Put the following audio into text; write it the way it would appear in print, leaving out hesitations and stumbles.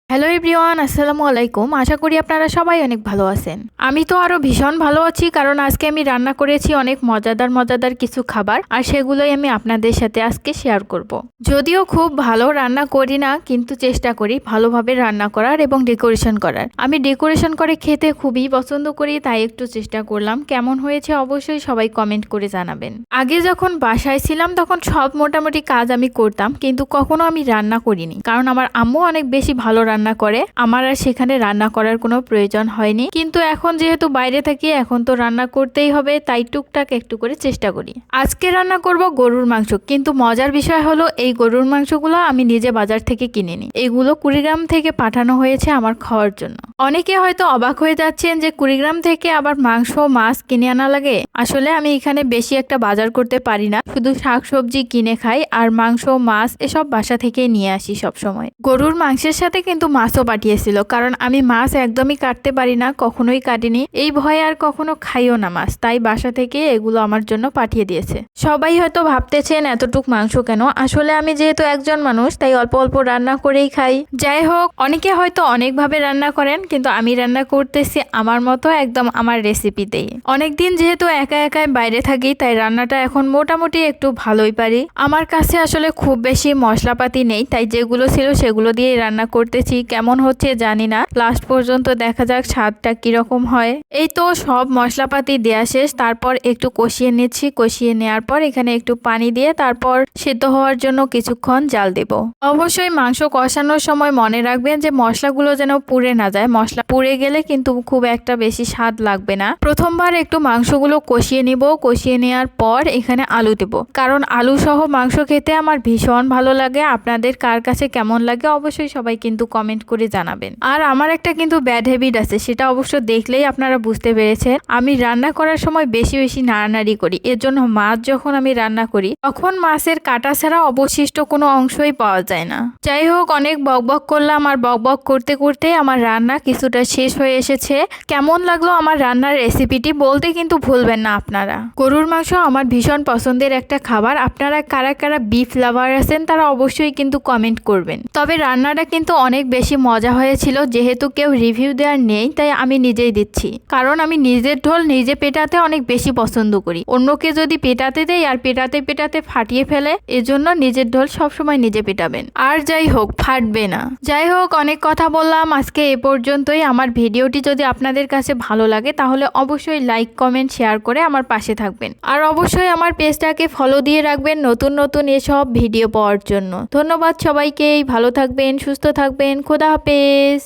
Hello everyone, আসসালামু আলাইকুম। আশা করি আপনারা সবাই অনেক ভালো আছেন। আমি তো আরো ভীষণ ভালো আছি, কারণ আজকে আমি রান্না করেছি অনেক মজাদার মজাদার কিছু খাবার, আর সেগুলোই আমি আপনাদের সাথে আজকে শেয়ার করব। যদিও খুব ভালো রান্না করি না, কিন্তু চেষ্টা করি ভালোভাবে রান্না করার এবং ডেকোরেশন করার। আমি ডেকোরেশন করে খেতে খুবই পছন্দ করি, তাই একটু চেষ্টা করলাম। কেমন হয়েছে অবশ্যই সবাই কমেন্ট করে জানাবেন। আগে যখন বাসায় ছিলাম তখন সব মোটামুটি কাজ আমি করতাম, কিন্তু কখনো আমি রান্না করিনি, কারণ আমার আম্মু অনেক বেশি ভালো রান্না করে। আমার আর সেখানে রান্না করার কোনো প্রয়োজন হয়নি, কিন্তু এখন যেহেতু বাইরে থাকি এখন তো রান্না করতেই হবে, তাই টুকটাক একটু করে চেষ্টা করি। আজকে রান্না করব গরুর মাংস, কিন্তু মজার বিষয় হলো এই গরুর মাংসগুলো আমি নিজে বাজার থেকে কিনে নিই। এগুলো কুড়িগ্রাম থেকে পাঠানো হয়েছে আমার খাওয়ার জন্য। অনেকে হয়তো অবাক হয়ে যাচ্ছেন যে কুড়িগ্রাম থেকে আবার মাংস মাছ কিনে আনা লাগে। আসলে আমি এখানে বেশি একটা বাজার করতে পারি না, শুধু শাকসবজি কিনে খাই, আর মাংস মাছ এসব বাসা থেকে নিয়ে আসি সব সময়। গরুর মাংসের সাথে কিন্তু মাছও পাঠিয়েছিল, কারণ আমি মাছ একদমই কাটতে পারি না, কখনোই কাটিনি। এই ভয়ে আর কখনো খাইও না মাছ, তাই বাসা থেকে এগুলো আমার জন্য পাঠিয়ে দিয়েছে। সবাই হয়তো ভাবতেছেন এতটুক মাংস কেন। আসলে আমি যেহেতু একজন মানুষ, তাই অল্প অল্প রান্না করেই খাই। যাই হোক, অনেকে হয়তো অনেকভাবে রান্না করেন, কিন্তু আমি রান্না করতেছি আমার মতো, একদম আমার রেসিপিতেই। অনেকদিন যেহেতু একা একাই বাইরে থাকি, তাই রান্নাটা এখন মোটামুটি একটু ভালোই পারি। আমার কাছে আসলে খুব বেশি মশলাপাতি নেই, তাই যেগুলো ছিল সেগুলো দিয়ে রান্না করতেছি। কেমন হচ্ছে জানি না, লাস্ট পর্যন্ত দেখা যাক স্বাদটা কিরকম হয়। এই তো সব মশলাপাতি দেয়া শেষ, তারপর একটু কষিয়ে নিচ্ছি। কষিয়ে নেওয়ার পর এখানে একটু পানি দিয়ে তারপর সিদ্ধ হওয়ার জন্য কিছুক্ষণ জাল দেব। অবশ্যই মাংস কষানোর সময় মনে রাখবেন যে মশলাগুলো যেন পুড়ে না যায়। মশলা পুড়ে গেলে কিন্তু খুব একটা বেশি স্বাদ লাগবে না। প্রথমবার একটু মাংসগুলো কষিয়ে নিব। কষিয়ে নেওয়ার পর এখানে আলু দেব, কারণ আলু সহ মাংস খেতে আমার ভীষণ ভালো লাগে। আপনাদের কার কাছে কেমন লাগে অবশ্যই সবাই কিন্তু কমেন্ট করে জানাবেন। আর আমার একটা কিন্তু ব্যাড হ্যাবিট আছে, সেটা অবশ্য দেখলেই আপনারা বুঝতে পেরেছেন। আমি রান্না করার সময় বেশি বেশি নাড়ানাড়ি করি। এর জন্য মাছ যখন আমি রান্না করি তখন মাছের কাটা ছাড়া অবশিষ্ট কোনো অংশই পাওয়া যায় না। যাই হোক, অনেক বকবক করলাম, আর বকবক করতে করতে আমার রান্না কিছুটা শেষ হয়ে এসেছে। কেমন লাগলো আমার রান্নার রেসিপিটি বলতে কিন্তু ভুলবেন না আপনারা। গরুর মাংস আমার ভীষণ পছন্দের একটা খাবার। আপনারা কারা কারা বিফ লাভার আছেন তারা অবশ্যই কিন্তু কমেন্ট করবেন। তবে রান্নাটা কিন্তু অনেক বেশি মজা হয়েছিল। যেহেতু কেউ রিভিউ দেওয়ার নেই, তাই আমি নিজেই দিচ্ছি, কারণ আমি নিজের ঢোল নিজে পেটাতে অনেক বেশি পছন্দ করি। অন্যকে যদি পেটাতে দেই আর পেটাতে পেটাতে ফাটিয়ে ফেলে, এজন্য নিজের ঢোল সবসময় নিজে পেটাবেন। আর যাই হোক, ফাটবে না। যাই হোক, অনেক কথা বললাম আজকে এ পর্যন্তই। আমার ভিডিওটি যদি আপনাদের কাছে ভালো লাগে তাহলে অবশ্যই লাইক কমেন্ট শেয়ার করে আমার পাশে থাকবেন, আর অবশ্যই আমার পেজটাকে ফলো দিয়ে রাখবেন নতুন নতুন এসব ভিডিও পাওয়ার জন্য। ধন্যবাদ সবাইকে। ভালো থাকবেন, সুস্থ থাকবেন। খোদা হাফেজ।